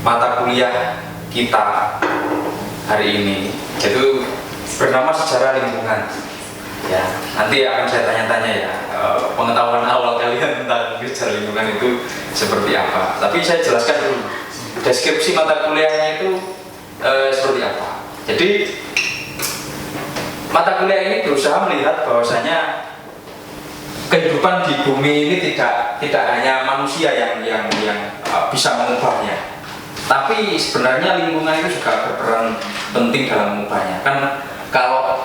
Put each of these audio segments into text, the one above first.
mata kuliah kita hari ini itu bernama sejarah lingkungan. Ya, nanti akan saya tanya-tanya ya pengetahuan awal kalian tentang sejarah lingkungan itu seperti apa. Tapi saya jelaskan dulu deskripsi mata kuliahnya itu seperti apa. Jadi mata kuliah ini berusaha melihat bahwasanya kehidupan di bumi ini tidak hanya manusia yang bisa mengubahnya, tapi sebenarnya lingkungan itu juga berperan penting dalam mengubahnya. Kan kalau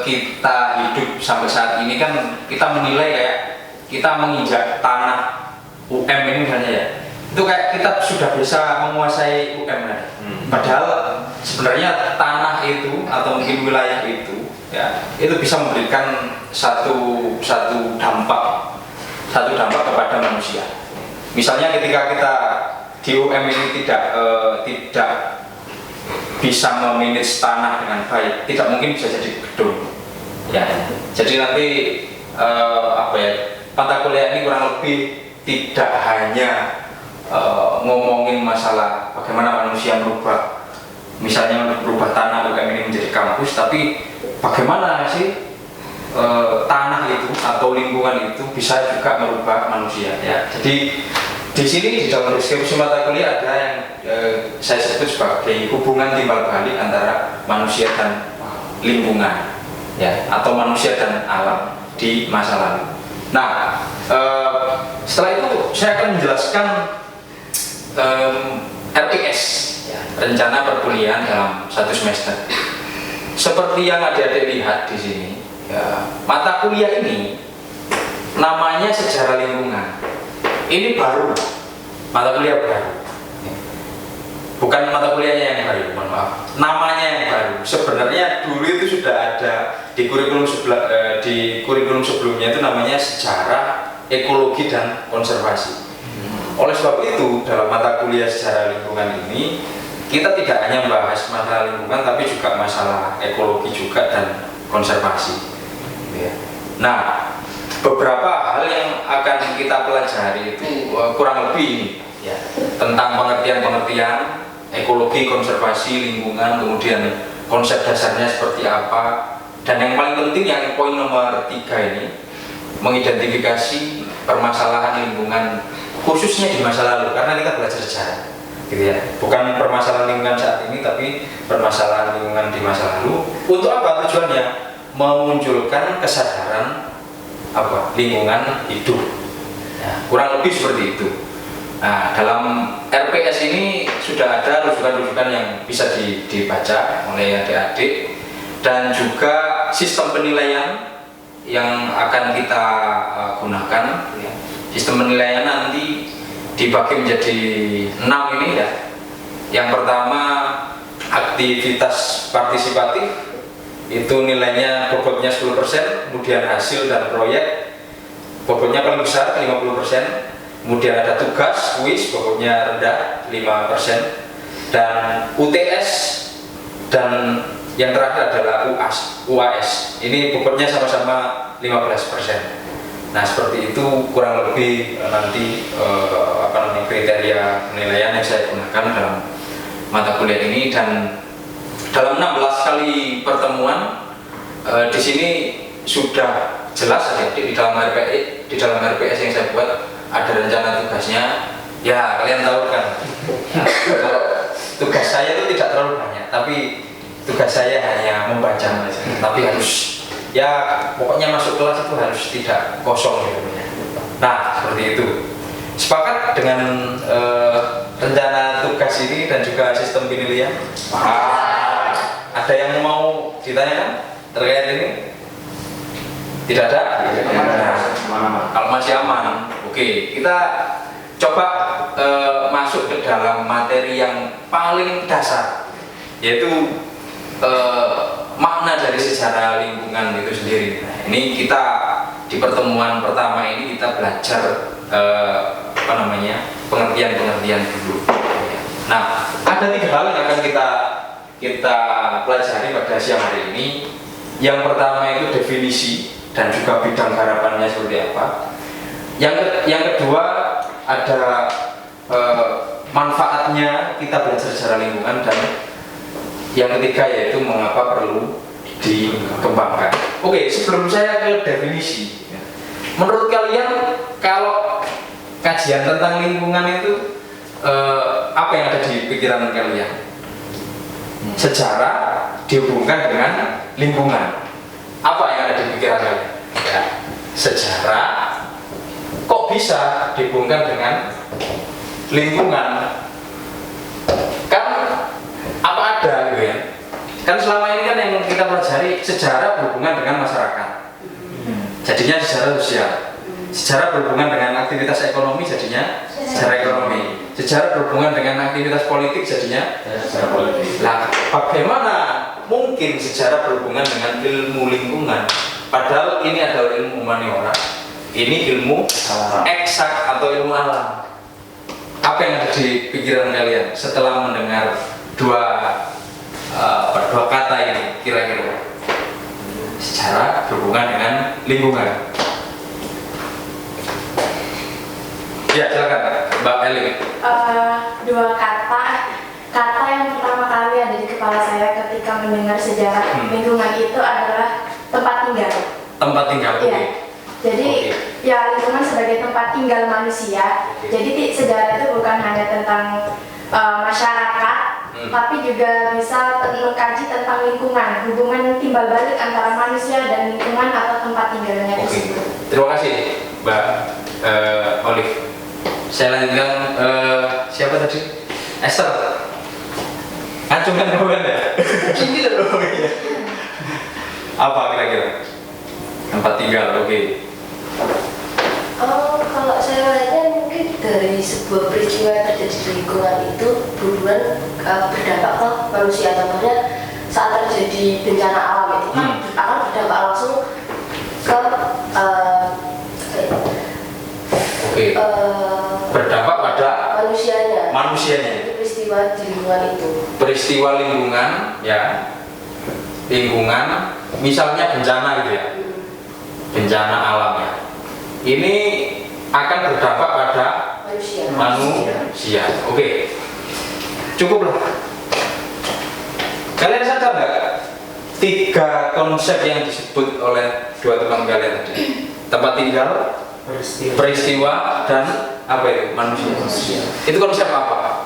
kita hidup sampai saat ini kan kita menilai kayak kita menginjak tanah UM ini misalnya ya, itu kayak kita sudah bisa menguasai UM kan? Padahal sebenarnya tanah itu atau mungkin wilayah itu ya itu bisa memberikan satu dampak kepada manusia. Misalnya ketika kita di UM ini tidak bisa memanage tanah dengan baik, tidak mungkin bisa jadi gedung. Ya, jadi nanti mata kuliah ini kurang lebih tidak hanya ngomongin masalah bagaimana manusia merubah, misalnya merubah tanah UM ini menjadi kampus, tapi bagaimana sih tanah itu atau lingkungan itu bisa juga merubah manusia. Ya, jadi di sini di dalam deskripsi mata kuliah ada yang saya sebut sebagai hubungan timbal balik antara manusia dan lingkungan, ya, atau manusia dan alam di masa lalu. Nah, setelah itu saya akan menjelaskan RPS, ya, rencana perkuliahan dalam satu semester. Seperti yang adik-adik lihat di sini, ya, mata kuliah ini namanya sejarah lingkungan. Ini baru, mata kuliah baru. Bukan mata kuliahnya yang baru, mohon maaf. Namanya yang baru. Sebenarnya dulu itu sudah ada di kurikulum sebelumnya itu namanya sejarah ekologi dan konservasi. Oleh sebab itu dalam mata kuliah sejarah lingkungan ini kita tidak hanya membahas masalah lingkungan tapi juga masalah ekologi juga dan konservasi. Nah, beberapa hal yang akan kita pelajari itu kurang lebih ini, ya, tentang pengertian ekologi, konservasi, lingkungan, kemudian konsep dasarnya seperti apa, dan yang paling penting yang poin nomor 3 ini mengidentifikasi permasalahan lingkungan khususnya di masa lalu, karena kita belajar sejarah, gitu ya, bukan permasalahan lingkungan saat ini tapi permasalahan lingkungan di masa lalu. Untuk apa tujuannya? Memunculkan kesadaran lingkungan hidup, ya, kurang lebih seperti itu. Nah, dalam RPS ini sudah ada rujukan-rujukan yang bisa dibaca oleh adik-adik, dan juga sistem penilaian yang akan kita gunakan, ya. Sistem penilaian nanti dibagi menjadi 6 ini, ya. Yang pertama aktivitas partisipatif, itu nilainya bobotnya 10%, kemudian hasil dan proyek bobotnya paling besar 50%, kemudian ada tugas kuis bobotnya rendah 5%, dan UTS, dan yang terakhir adalah UAS, ini bobotnya sama-sama 15%. Nah, seperti itu kurang lebih nanti kriteria penilaian yang saya gunakan dalam mata kuliah ini. Dan dalam 16 kali pertemuan di sini sudah jelas di dalam RPS yang saya buat ada rencana tugasnya. Ya, kalian tahu kan, kalau tugas saya itu tidak terlalu banyak, tapi tugas saya hanya membaca, tapi harus, ya, pokoknya masuk kelas itu harus tidak kosong gitu. Nah, seperti itu. Sepakat dengan rencana tugas ini dan juga sistem penilaian? Ada yang mau ditanyakan terkait ini? Tidak ada? Nah, kalau masih aman, oke, kita coba masuk ke dalam materi yang paling dasar, yaitu makna dari sejarah lingkungan itu sendiri. Nah, ini kita di pertemuan pertama ini kita belajar pengertian dulu. Nah, ada 3 hal yang akan kita pelajari pada siang hari ini. Yang pertama itu definisi dan juga bidang harapannya seperti apa. Yang kedua ada manfaatnya kita belajar sejarah lingkungan, dan yang ketiga yaitu mengapa perlu dikembangkan. Oke, sebelum saya ke definisi, menurut kalian kalau kajian tentang lingkungan itu apa yang ada di pikiran kalian? Sejarah dihubungkan dengan lingkungan, apa yang ada di pikiran kalian? Ya, sejarah kok bisa dihubungkan dengan lingkungan? Kan apa ada gitu ya? Kan selama ini kan yang kita pelajari sejarah berhubungan dengan masyarakat, jadinya sejarah sosial. Sejarah berhubungan dengan aktivitas ekonomi, jadinya sejarah ekonomi. Sejarah berhubungan dengan aktivitas politik, jadinya sejarah politik. Nah, bagaimana mungkin sejarah berhubungan dengan ilmu lingkungan? Padahal ini adalah ilmu humaniora, ini ilmu eksak atau ilmu alam. Apa yang ada di pikiran kalian setelah mendengar dua kata ini kira-kira? Sejarah berhubungan dengan lingkungan. Ya, silakan Mbak Eli. Dua kata yang pertama kali ada di kepala saya ketika mendengar sejarah lingkungan itu adalah tempat tinggal. Tempat tinggal, oke. Ya. Jadi ya lingkungan sebagai tempat tinggal manusia. Jadi sejarah itu bukan hanya tentang masyarakat, tapi juga bisa mengkaji tentang lingkungan, hubungan timbal balik antara manusia dan lingkungan atau tempat tinggalnya tersebut. Terima kasih Mbak Olive. Saya lanjutkan siapa tadi? Esther. Acungan bukan ya? Ini loh ya. Apa kira-kira? Tempat tinggal, oke. Kalau saya lihatnya mungkin dari sebuah peristiwa yang terjadi di lingkungan itu berdampak ke manusia. Contohnya saat terjadi bencana alam itu kan akan berdampak langsung ke berdampak pada manusianya. Itu peristiwa di lingkungan itu. Peristiwa lingkungan, ya. Lingkungan, misalnya bencana gitu ya. Bencana alam ya. Ini akan berdampak pada manusia. Oke. Cukup lah. Kalian sadar nggak? 3 konsep yang disebut oleh dua teman kalian tadi. Tempat tinggal, peristiwa dan apa itu? Manusia. Itu konsep apa?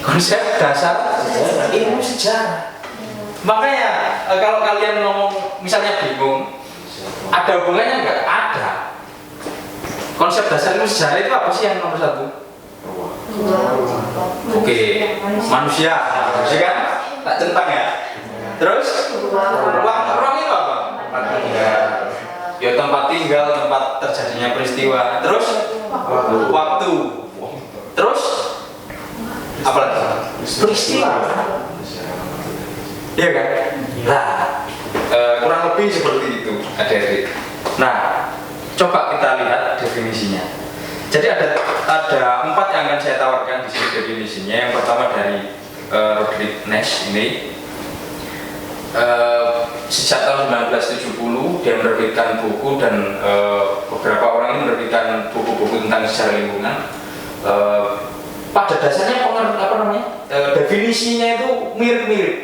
Konsep dasar ilmu sejarah. Makanya kalau kalian ngomong misalnya bingung, ada hubungannya nggak? Ada. Konsep dasar ilmu sejarah itu apa sih yang nomor 1? Oke, manusia kan? Tak centang ya. Terus ruang itu apa? Tempat tinggal. Ya tempat tinggal, tempat terjadinya peristiwa. Terus waktu. Terus apa lagi? Peristiwa. Iya kan? Nah, kurang lebih seperti itu, adik-adik. Nah, coba kita lihat definisinya. Jadi ada 4 yang akan saya tawarkan di sini definisinya. Yang pertama dari Roderick Nash ini. Sejak tahun 1970 dia menerbitkan buku dan beberapa orang ini menerbitkan buku-buku tentang sejarah lingkungan. Pada dasarnya definisinya itu mirip-mirip.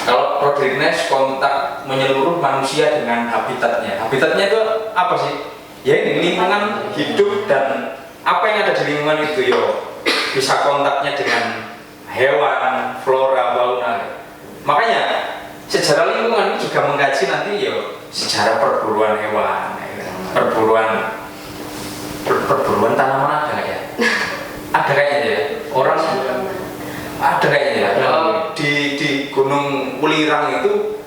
Kalau Roderick Nash kontak menyeluruh manusia dengan habitatnya. Habitatnya itu apa sih? Ya ini lingkungan hidup dan apa yang ada di lingkungan itu bisa kontaknya dengan hewan, flora, fauna. Makanya sejarah lingkungan ini juga mengkaji nanti sejarah perburuan hewan, perburuan tanaman ada ya? Ada kayaknya ya? Orang ada kayaknya ya? Di Gunung Welirang itu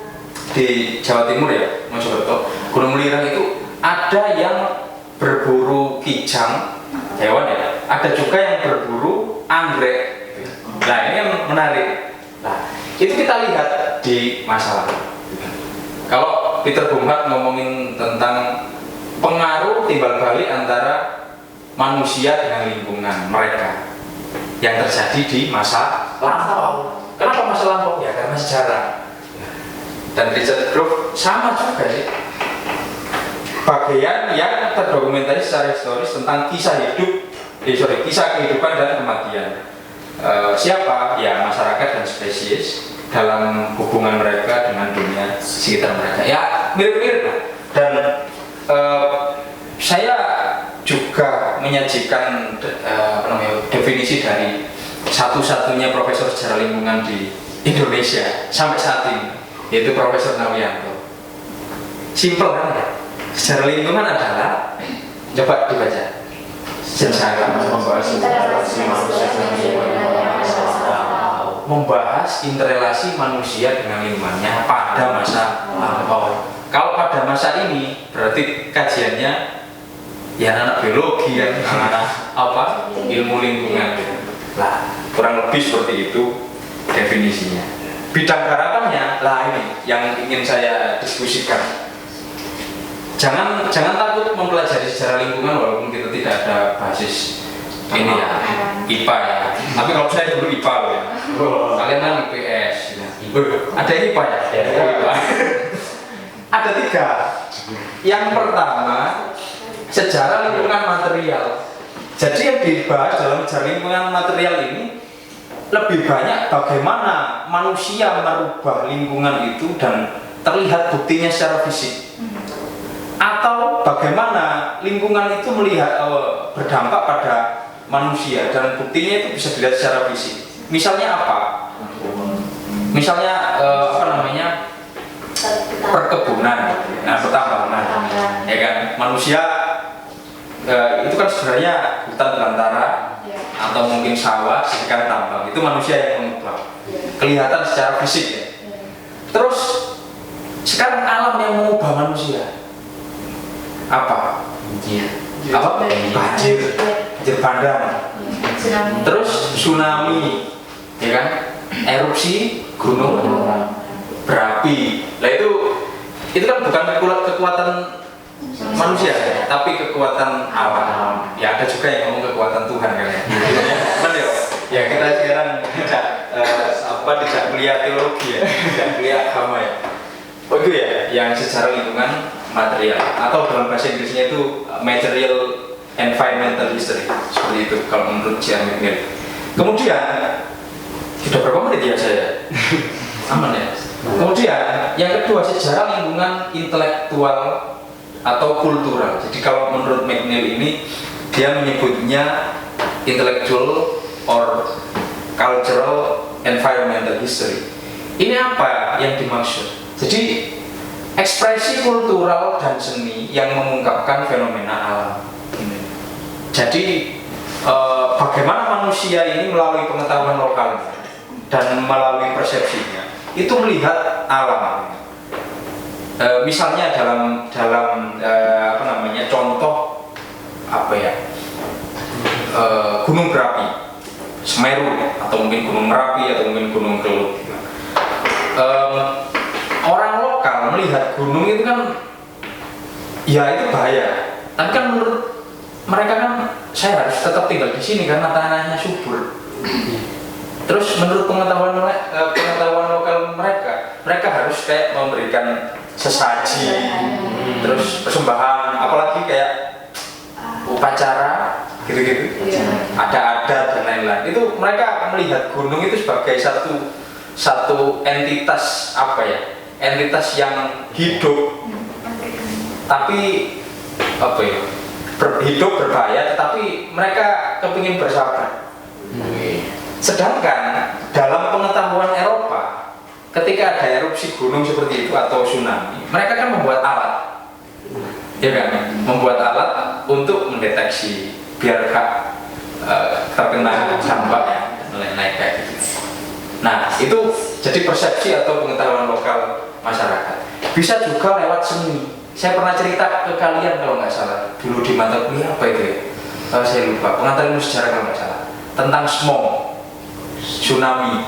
di Jawa Timur ya, Mojokerto. Gunung Welirang itu ada yang berburu kijang hewan ya, ada juga yang berburu anggrek. Nah ini yang menarik. Nah itu kita lihat di masalah. Kalau Peter Bumhat ngomongin tentang pengaruh timbal balik antara manusia dengan lingkungan mereka yang terjadi di masa lampau. Kenapa masa lampau? Ya karena sejarah. Dan Richard Grove sama juga sih. Bagian yang terdokumentasi secara historis tentang kisah hidup kisah kehidupan dan kematian. Siapa? Ya masyarakat dan spesies dalam hubungan mereka dengan dunia sekitar mereka. Ya mirip-mirip lah. Dan saya juga menyajikan definisi dari satu-satunya profesor sejarah lingkungan di Indonesia sampai saat ini, yaitu Profesor Nawianto. Simpel kan ya? Sejarah lingkungan adalah, coba dibaca, sejarah membahas interrelasi manusia dengan lingkungannya pada masa lampau. Kalau pada masa ini berarti kajiannya ya anak biologi kan, anak apa ilmu lingkungan. Lah kurang lebih seperti itu definisinya. Bidang garapannya lah ini yang ingin saya diskusikan. Jangan takut mempelajari sejarah lingkungan walaupun kita tidak ada basis ini ya IPA ya. Tapi kalau saya dulu IPA loh ya. Kalian kan IPS ya. Ada IPA ya? IPA. Ada 3. Yang pertama sejarah lingkungan material. Jadi yang dibahas dalam sejarah lingkungan material ini lebih banyak bagaimana manusia merubah lingkungan itu dan terlihat buktinya secara fisik, atau bagaimana lingkungan itu berdampak pada manusia dan buktinya itu bisa dilihat secara fisik. Misalnya apa? Misalnya perkebunan, pertambangan, ya kan? Manusia itu kan sebenarnya hutan belantara atau mungkin sawah, sedangkan tambang itu manusia yang mengubah, kelihatan secara fisik ya. Terus sekarang alam yang mengubah manusia apa? Apa? Banjir bandang, terus tsunami, ya kan? Erupsi gunung berapi. Lah itu kan bukan kekuatan manusia ya, tapi kekuatan alam. Ya ada juga yang ngomong kekuatan Tuhan kan ya. Ya kita sekarang tidak kuliah teologi ya, tidak kuliah agama ya. Oh itu ya, yang secara lingkungan material atau dalam bahasa Inggrisnya itu material environmental history, seperti itu kalau menurut Jan McNeill. Kemudian sudah berapa menit ya saya? Aman ya. Kemudian yang kedua sejarah lingkungan intelektual atau kultural. Jadi kalau menurut McNeill ini dia menyebutnya intellectual or cultural environmental history. Ini apa yang dimaksud? Jadi ekspresi kultural dan seni yang mengungkapkan fenomena alam. Jadi bagaimana manusia ini melalui pengetahuan lokalnya dan melalui persepsinya itu melihat alam. Misalnya dalam contoh gunung berapi, Semeru atau mungkin gunung Merapi atau mungkin gunung Kelut. Orang lokal melihat gunung itu kan ya itu bahaya, tapi kan menurut mereka kan saya harus tetap tinggal di sini karena tanahnya subur. Terus menurut pengetahuan lokal mereka harus kayak memberikan sesaji, terus persembahan, apalagi kayak upacara gitu-gitu, ada adat dan lain-lain. Itu mereka melihat gunung itu sebagai satu entitas entitas yang hidup, tapi hidup berbahaya, tetapi mereka kepingin bersabar. Sedangkan dalam pengetahuan Eropa, ketika ada erupsi gunung seperti itu atau tsunami, mereka kan membuat alat, ya kan? Membuat alat untuk mendeteksi biar terkena dampak ya, naik kayak gitu. Nah itu jadi persepsi atau pengetahuan lokal masyarakat. Bisa juga lewat seni. Saya pernah cerita ke kalian kalau nggak salah dulu di mata kuliah apa itu ya? Saya lupa. Pengantar ilmu sejarah kalau nggak salah tentang smog, tsunami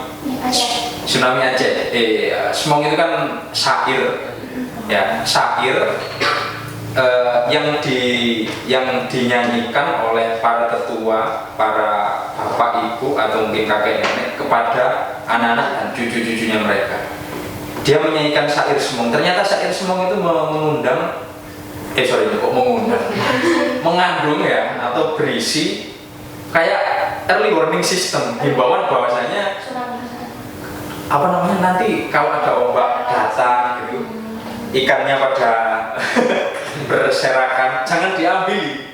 Aceh. Smog itu kan syair, ya syair yang dinyanyikan oleh para tetua, para bapak ibu atau mungkin kakek nenek kepada anak-anak dan cucu-cucunya mereka. Dia menyanyikan syair semong. Ternyata syair semong itu mengandung ya atau berisi kayak early warning system, himbauan bahwasanya apa namanya, nanti kalau ada ombak datang gitu, ikannya pada berserakan, jangan diambil,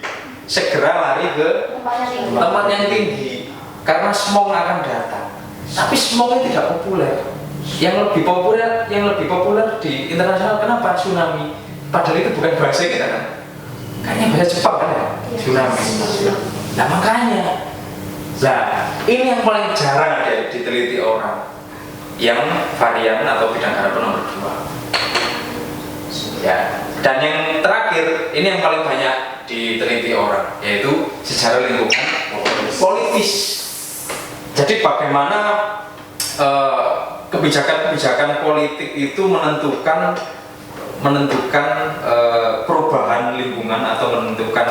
segera lari ke tempat yang tinggi karena smog akan datang. Tapi smognya tidak populer. Yang lebih populer di internasional, kenapa? Tsunami. Padahal itu bukan bahasa kita kan. Kayaknya bahasa Jepang kan ya? Tsunami. Nah makanya, ini yang paling jarang ada diteliti orang, yang varian atau bidang harapan nomor 2. Ya. Dan yang terakhir, ini yang paling banyak diteliti orang, yaitu sejarah lingkungan politis. Jadi bagaimana kebijakan-kebijakan politik itu menentukan perubahan lingkungan atau menentukan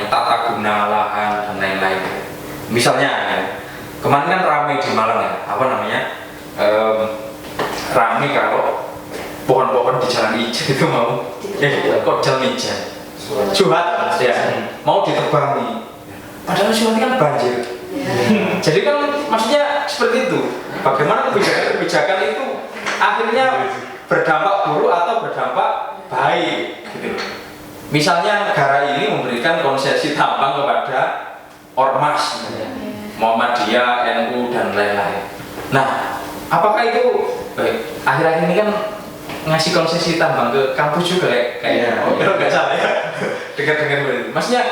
tata guna lahan dan lain-lain. Misalnya kemarin kan ramai di Malang ya, ramai kalau pohon-pohon di Jalan Ijen itu kok Jalan Ijen Suhat ya, mau ditebangi, padahal Suhat kan banjir. Jadi kan maksudnya seperti itu. Bagaimana kebijakan itu akhirnya berdampak buruk atau berdampak baik gitu. Misalnya negara ini memberikan konsesi tambang kepada ormas, Muhammadiyah, NU dan lain-lain. Nah, apakah itu akhir-akhir ini kan ngasih konsesi tambang ke kampus juga kayaknya? Kalau nggak salah ya, dengar-dengar begitu. Maksudnya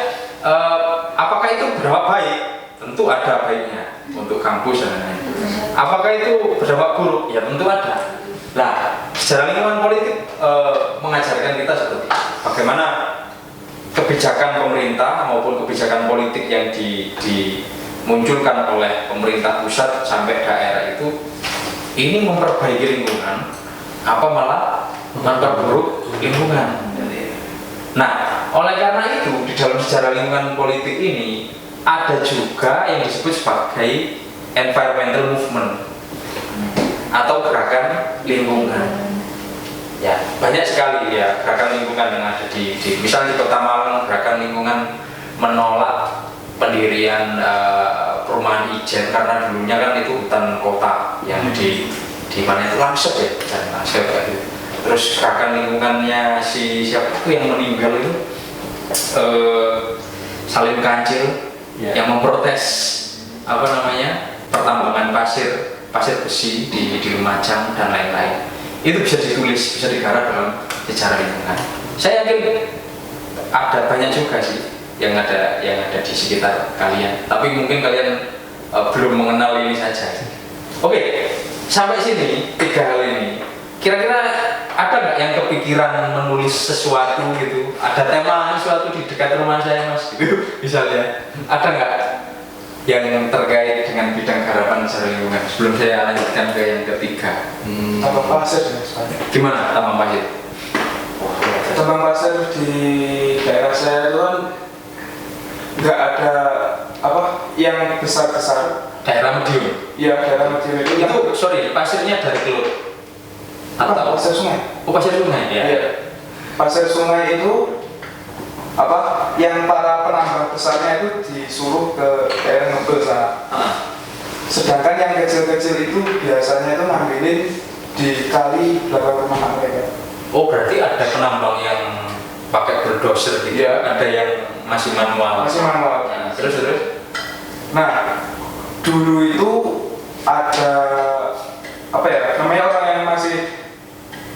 apakah itu berdampak baik? Tentu ada baiknya untuk kampus dan lain-lain. Apakah itu berdampak buruk? Ya tentu ada. Nah, sejarah lingkungan politik mengajarkan kita seperti bagaimana kebijakan pemerintah maupun kebijakan politik yang dimunculkan oleh pemerintah pusat sampai daerah itu ini memperbaiki lingkungan, apa malah memperburuk lingkungan. Nah, oleh karena itu di dalam sejarah lingkungan politik ini ada juga yang disebut sebagai environmental movement atau gerakan lingkungan. Ya, banyak sekali ya gerakan lingkungan yang ada di misalnya di Kota Malang, gerakan lingkungan menolak pendirian perumahan Ijen karena dulunya kan itu hutan kota yang di mana itu Langsep ya, dan Langsep gitu. Terus gerakan lingkungannya siapa itu yang meninggal itu Salim Kancil yang memprotes pertambangan pasir besi di Lumajang dan lain-lain. Itu bisa ditulis, bisa digarap dalam sejarah lingkungan. Saya yakin ada banyak juga sih yang ada di sekitar kalian. Tapi mungkin kalian belum mengenal ini saja. Oke, sampai sini 3 hal ini. Kira-kira ada nggak yang kepikiran menulis sesuatu gitu? Ada tema sesuatu di dekat rumah saya mas, gitu misalnya. Ada nggak yang terkait dengan bidang harapan secara lingkungan? Sebelum saya lanjutkan ke yang ketiga. Tambang pasir sebenarnya. Gimana tambang pasir? Tambang pasir di daerah saya itu kan nggak ada yang besar-besar. Daerah medium. Iya, daerah medium itu. Sorry, pasirnya dari telur. Atau pasir sungai? Oh, pasir sungai ya. Iya. Pasir sungai itu yang para penambang besarnya itu disuruh ke daerah Ngebel sana. Sedangkan yang kecil-kecil itu biasanya itu ngambilin di kali belakang rumah mereka. Oh, berarti ada penambang yang pakai bulldozer gitu. Iya. Ada yang masih manual. Nah, terus. Nah, dulu itu ada namanya orang yang masih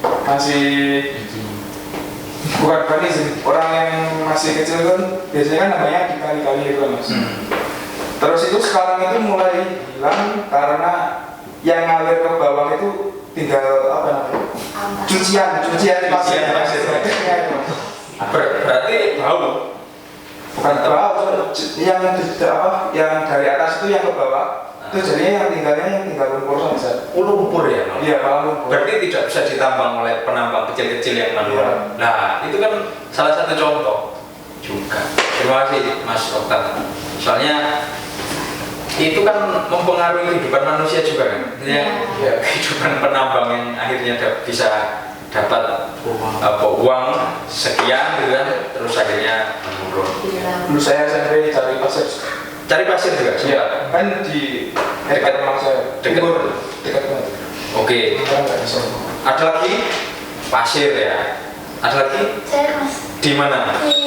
bukan sih, orang yang masih kecil kan biasanya kan namanya dikali-kali itu mas. Terus itu sekarang itu mulai hilang karena yang ngalir ke bawah itu tinggal cucian pasir. Berarti bau. Bukan bau, yang dari atas itu yang ke bawah. Itu jadinya yang tinggal lumpur saja. Lumpur ya? Iya, malah lumpur. Berarti tidak bisa ditambang oleh penambang kecil-kecil yang manual. Nah, itu kan salah satu contoh juga. Terima kasih Mas Okta. Soalnya itu kan mempengaruhi kehidupan manusia juga kan. Ya, kehidupan penambang yang akhirnya bisa dapat uang sekian gitu kan, terus akhirnya menurun. Dulu saya cari pasir Cari pasir juga? Iya, kan di dekat rumah saya. Dekat banget. Oke. Sekarang nggak bisa. Ada lagi pasir ya. Ada lagi Saya Mas di mana? di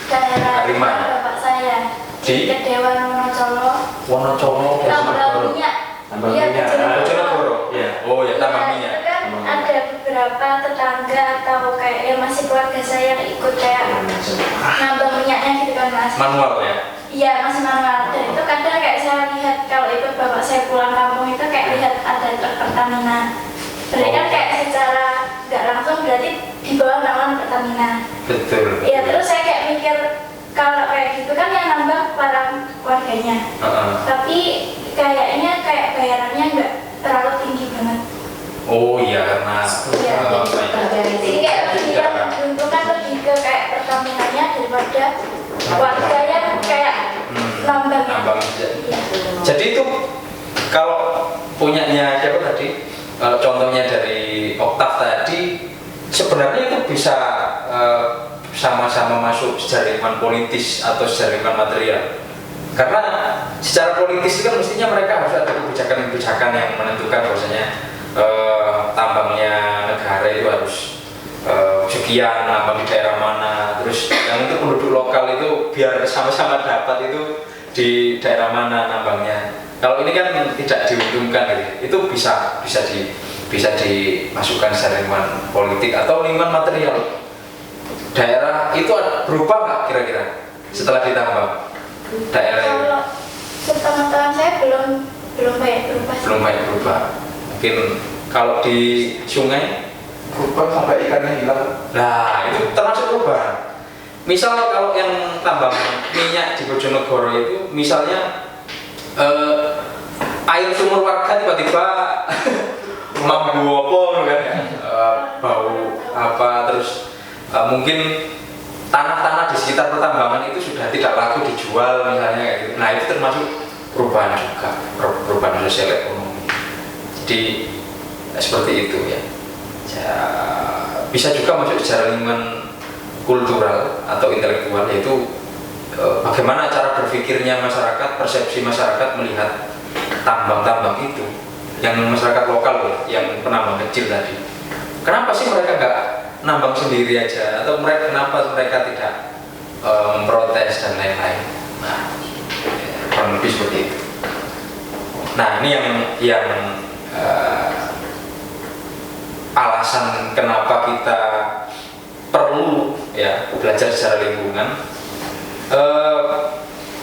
daerah Harimah. bapak saya Di? Kedewan Wonocolo. Wonocolo. Tambang minyak. Tambang Iya, minyak. Bojonegoro. Bojonegoro. Iya. Oh ya, tambang Iya, minyak. itu kan ada beberapa tetangga atau kayak ya masih keluarga saya yang ikut kayak nambang minyaknya gitu kan Mas. Manual ya. Iya masih manual dan itu kadang kayak saya lihat kalau ikut bapak saya pulang kampung itu kayak lihat ada truk Pertamina. Berarti kan kayak secara nggak langsung berarti di bawah naungan Pertamina. Betul. Iya terus saya kayak mikir kalau kayak gitu kan yang nambah para warganya. Tapi kayaknya kayak bayarannya nggak terlalu tinggi banget. Oh iya karena Iya, jadi kayak lebih yang Iya. menguntungkan lebih ke kayak Pertaminanya daripada warga yang kayak nambang. nambang. Iya. Jadi itu kalau punyanya siapa tadi? Kalau contohnya dari Oktav tadi, sebenarnya itu bisa sama-sama masuk jaringan politis atau jaringan material. Karena secara politis itu kan mestinya mereka harus ada kebijakan-kebijakan yang menentukan bahwasanya tambangnya negara itu harus sekian, nambang di daerah mana, terus yang untuk penduduk lokal itu biar sama-sama dapat itu di daerah mana nambangnya. Kalau ini kan tidak diuntungkan gitu. Itu bisa dimasukkan secara lingkungan politik atau lingkungan material. Daerah itu berubah nggak kira-kira setelah ditambang? Daerah itu Kalau sepengetahuan saya belum banyak berubah. belum banyak berubah. Mungkin kalau di sungai, Berubah sampai ikannya hilang. nah itu termasuk perubahan. Misal kalau yang tambang minyak di Bojonegoro itu, misalnya air sumur warga tiba-tiba mambu apa kan ya, bau apa, terus mungkin tanah-tanah di sekitar pertambangan itu sudah tidak laku dijual misalnya kayak gitu. Nah itu termasuk perubahan juga, perubahan sosial ekonomi. Jadi seperti itu ya. Bisa juga masuk secara lingkungan kultural atau intelektual, yaitu bagaimana cara berpikirnya masyarakat, persepsi masyarakat melihat tambang-tambang itu, yang masyarakat lokal yang penambang kecil tadi. Kenapa sih mereka nggak nambang sendiri aja, atau kenapa mereka tidak memprotes dan lain-lain? Nah, kurang lebih seperti itu. Nah, ini yang alasan kenapa kita perlu ya belajar secara lingkungan.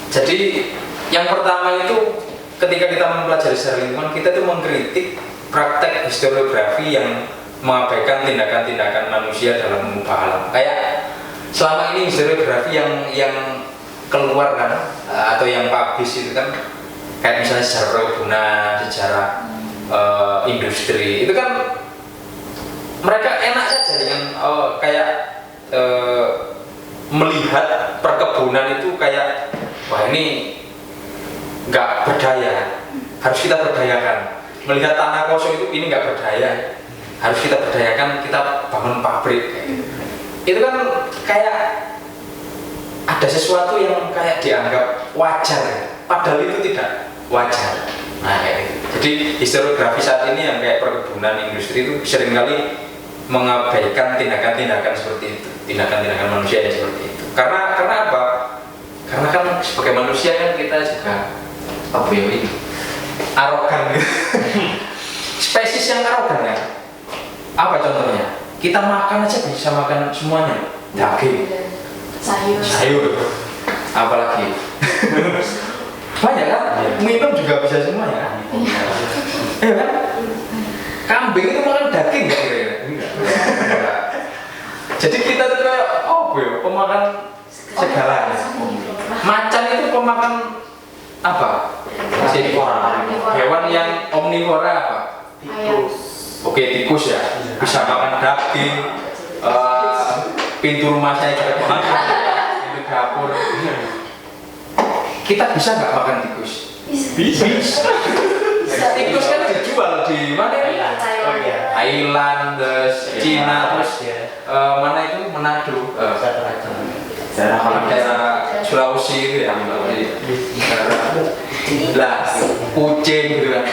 Jadi yang pertama itu ketika kita mempelajari secara lingkungan, kita tuh mengkritik praktek historiografi yang mengabaikan tindakan-tindakan manusia dalam mengubah alam. Kayak selama ini historiografi yang keluar kan, atau yang publish itu kan kayak misalnya sejarah perkebunan, sejarah industri, itu kan mereka enak saja dengan kayak melihat perkebunan itu kayak wah ini nggak berdaya, harus kita berdayakan. Melihat tanah kosong itu ini nggak berdaya, harus kita berdayakan, kita bangun pabrik. Itu kan kayak ada sesuatu yang kayak dianggap wajar, padahal itu tidak wajar. Nah kayak gitu. Jadi historiografi saat ini yang kayak perkebunan, industri itu seringkali mengabaikan tindakan-tindakan seperti itu, tindakan-tindakan manusia yang seperti itu. Karena apa? Karena kan sebagai manusia kan kita juga apa ya ini arogan gitu. Spesies yang arogan ya. Apa contohnya? Kita makan aja bisa makan semuanya, daging, sayur, apalagi banyak kan? Minum juga bisa semuanya. Iya kan? Kambing itu makan daging nggak kira-kira? Jadi kita tuh kayak pemakan segalanya. Macan itu pemakan apa? Hewan yang omnivora apa? Oke, tikus ya. Bisa makan daging. Pintu rumah saya juga makan. Pintu dapur. Kita bisa nggak makan tikus? Bisa. Tikus kan dijual di mana ya? Thailand, terus Cina, terus mana itu Manado. daerah Sulawesi itu ya, daerah kucing gitu kan,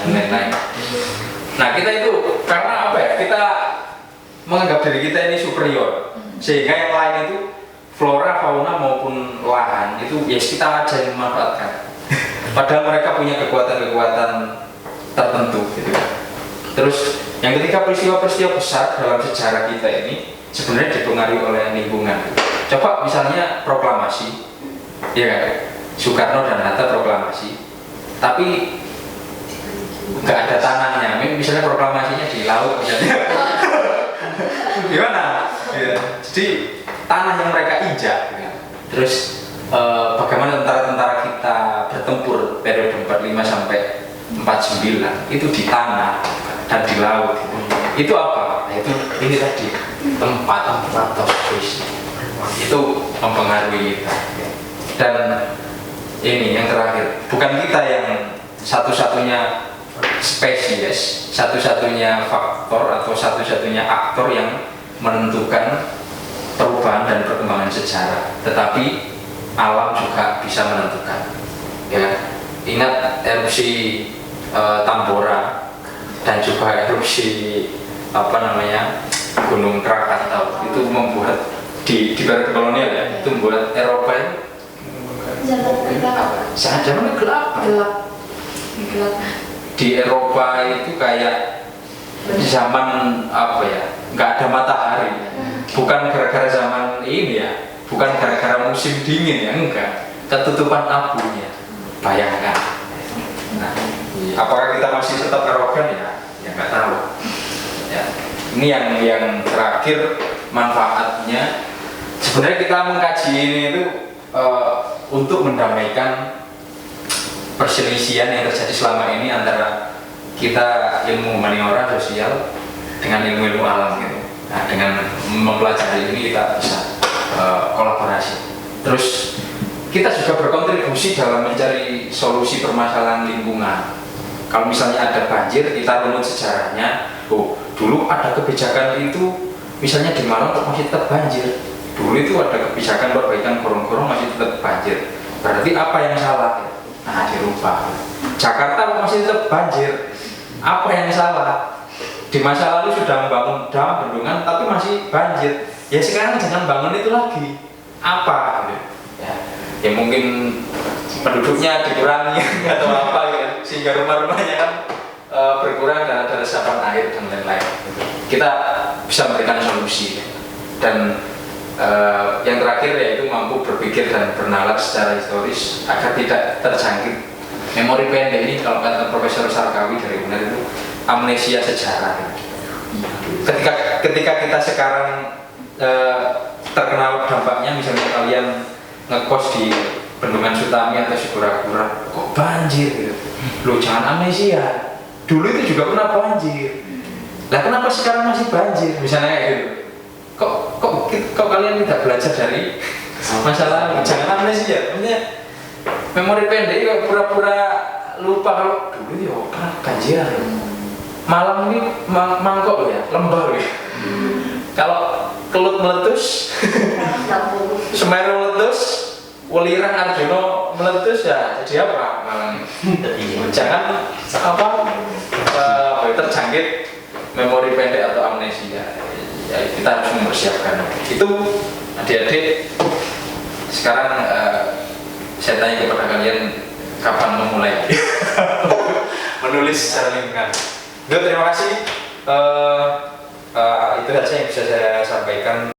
dan lain-lain. Nah kita itu karena apa ya, kita menganggap diri kita ini superior, sehingga yang lain itu flora, fauna maupun lahan itu ya kita aja yang memanfaatkan. Padahal mereka punya kekuatan-kekuatan tertentu gitu kan. Terus yang ketiga, peristiwa-peristiwa besar dalam sejarah kita ini sebenarnya dipengaruhi oleh lingkungan. Coba misalnya proklamasi, ya kan, Soekarno dan Hatta proklamasi, tapi nggak ada tanahnya. Misalnya proklamasinya di laut, misalnya, gimana? Ya. Jadi tanah yang mereka injak. Ya. Terus bagaimana tentara-tentara kita bertempur periode 45 sampai 49 itu di tanah dan di laut. Itu apa? Nah, itu ini tadi tempat posisi itu mempengaruhi kita. Dan ini yang terakhir, bukan kita yang satu-satunya spesies, satu-satunya faktor atau satu-satunya aktor yang menentukan perubahan dan perkembangan sejarah, tetapi alam juga bisa menentukan. Ya, ingat erupsi Tambora dan juga erupsi Gunung Krakatau itu membuat di periode kolonial ya, itu membuat Eropa zaman gelap. Di Eropa itu kayak zaman apa ya, nggak ada matahari, bukan gara-gara zaman ini ya, bukan gara-gara musim dingin ya, enggak, ketutupan abunya, bayangkan. Nah, apakah kita masih tetap arogan ya? Ya nggak tahu. Ya, ini yang terakhir, manfaatnya. Sebenarnya kita mengkaji ini itu untuk mendamaikan perselisihan yang terjadi selama ini antara kita ilmu humaniora sosial dengan ilmu alam gitu. Nah, dengan mempelajari ini kita bisa kolaborasi. Terus kita juga berkontribusi dalam mencari solusi permasalahan lingkungan. Kalau misalnya ada banjir, kita runut sejarahnya. Oh, dulu ada kebijakan itu, misalnya di Malang masih tetap banjir. Dulu itu ada kebijakan perbaikan gorong-gorong masih tetap banjir. Berarti apa yang salah? Nah, dirubah. Jakarta masih tetap banjir. Apa yang salah? Di masa lalu sudah membangun dam, bendungan, tapi masih banjir. Ya sekarang jangan bangun itu lagi. Apa? Ya mungkin penduduknya dikurangi atau apa ya, sehingga rumah-rumahnya kan berkurang dan ada resapan air dan lain-lain. Kita bisa memberikan solusi. Dan yang terakhir yaitu mampu berpikir dan bernalar secara historis agar tidak terjangkit memori pendek. Ini kalau kata Profesor Sarkawi dari UNER itu amnesia sejarah. Ketika kita sekarang terkena dampaknya, misalnya kalian ngekos di Bendungan Sutami atau Sigura-gura, kok banjir gitu. Loh, jangan amnesia. Dulu itu juga pernah banjir. Lah kenapa sekarang masih banjir? Misalnya kayak gitu. Kok kalian tidak belajar dari masa lalu? Jangan amnesia. Maksudnya memori pendek kok pura-pura lupa kalau dulu ya pernah banjir. Malam ini mangkok loh ya, lembah loh ya. Kalau Kelut meletus, Semeru meletus, Welirang Arjuna meletus, ya jadi apa? Jangan terjangkit memori pendek atau amnesia. Ya, kita harus mempersiapkan itu. Adik-adik, sekarang saya tanya kepada kalian, kapan memulai menulis secara lingkungan? Terima kasih. Itu saja yang bisa saya sampaikan.